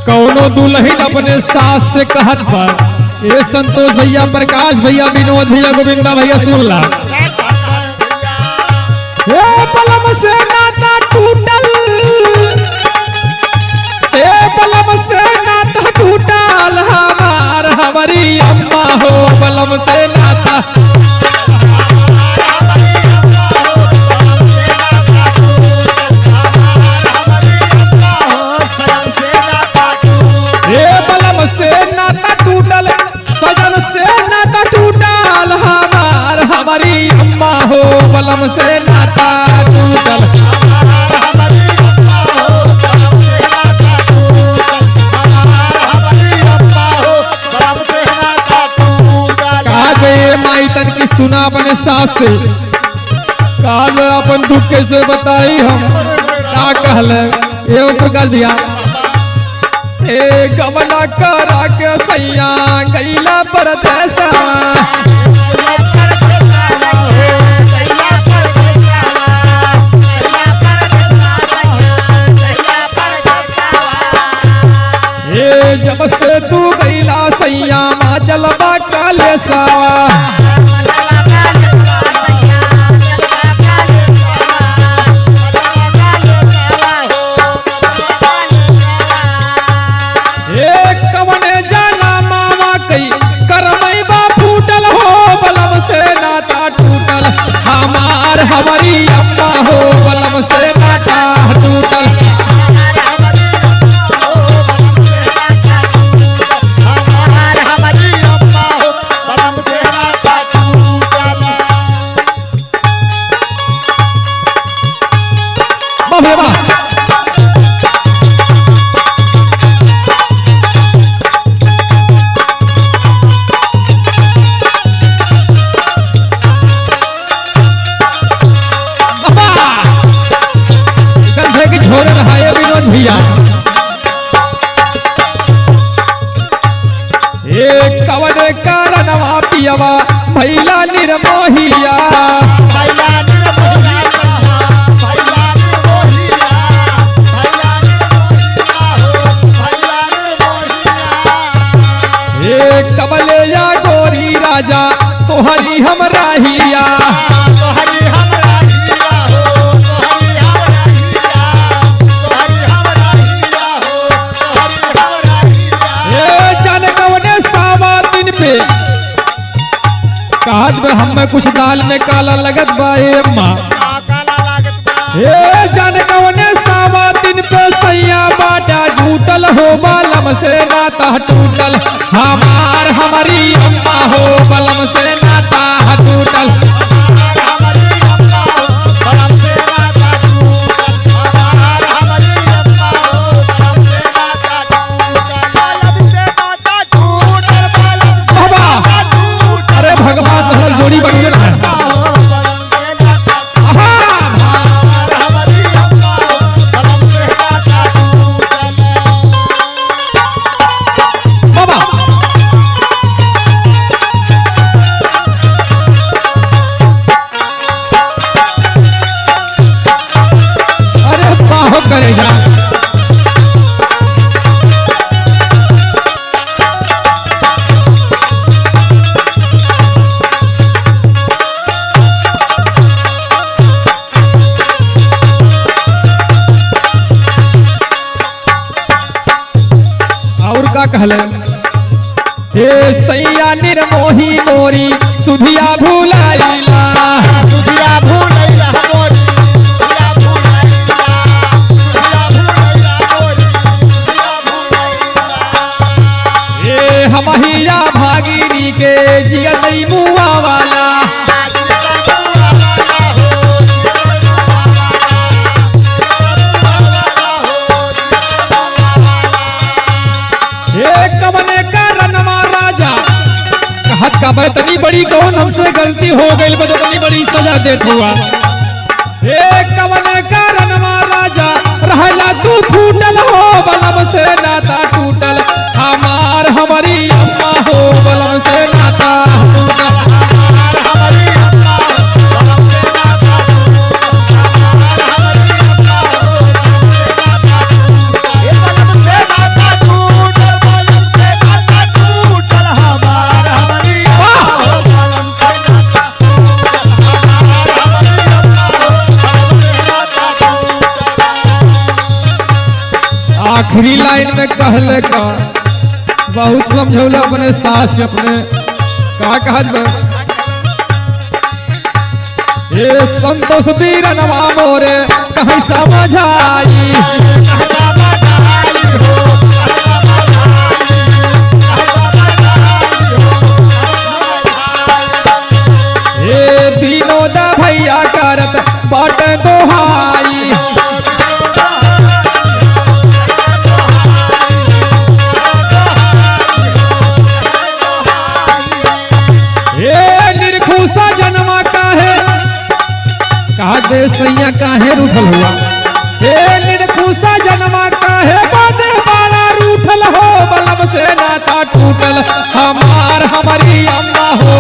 कौनो दुल्हन अपने सास से कहत पर ये संतोष भैया, प्रकाश भैया, विनोद भैया, गोविंदा भैया सुनला। बलम से नाता टूटल, बलम से नाता टूटल हमार हमारी अम्मा हो, बलम से नाता। बलम से नाता टूटल, सजन से नाता टूटल हमार हमारी अम्मा हो, बलम से नाता टूटल। माई तन की सुना अपने सास से, काल अपन दुख कैसे बताई हम, क्या कहल ये प्रकार दिया। ए गमला करा के सैया गैला परदेसा, ए जब से तू गैला सैया माँ चलबा काले सावा। हमारी अम्मा हो, बलम से नाता टूटल। कवन कारणवा पियवा भैला निर्मोहिया, कबले या गोरी राजा तोहरी हम राहिया। काज में हमें कुछ दाल में काला लगत बा अम्मा, ए जाने कौने सावा दिन पे सैया बाटा झूठल हो, बलम से नाता टूटल हमार हमारी अम्मा हो, बलम से नाता टूटल। भगवान जोड़ी बन गया है। बाबा अरे बाहो करेगा कहले। हे सैया निर्मोही मोरी सुधिया भूलाइला, सुधिया भूलाइला मोरी, सुधिया भूलाइला, सुधिया भूलाइला मोरी, सुधिया भूलाइला। हे हमहिया भागीनी के जियतई मुआ वाला, कमले का रनमा राजा कहत का बतनी बड़ी कौन हमसे गलती हो गई, बतनी बड़ी सजा देत हुआ। कमले का रनमा राजा रहला तू फूटल हो, बलम से नाता टूटल हमार हमारी अम्मा हो, बलम से नाता टूटल हमार हमारी अम्मा हो, बलम से नाता वही लाइन में कहले का बहुत समझौला अपने सास के अपने का कहत बा ए संतोष वीर नवा मोरे कहीं समझाई ए विनोद भैया करत बाट दोहाई निर्खुशा जन्मा काहे कहा दे सैया काहे रूठल हुआ हे निर्खुशा जन्मा काहे बाटे बाला रूठल हो बलम से नाता टूटल हमारी अम्मा हो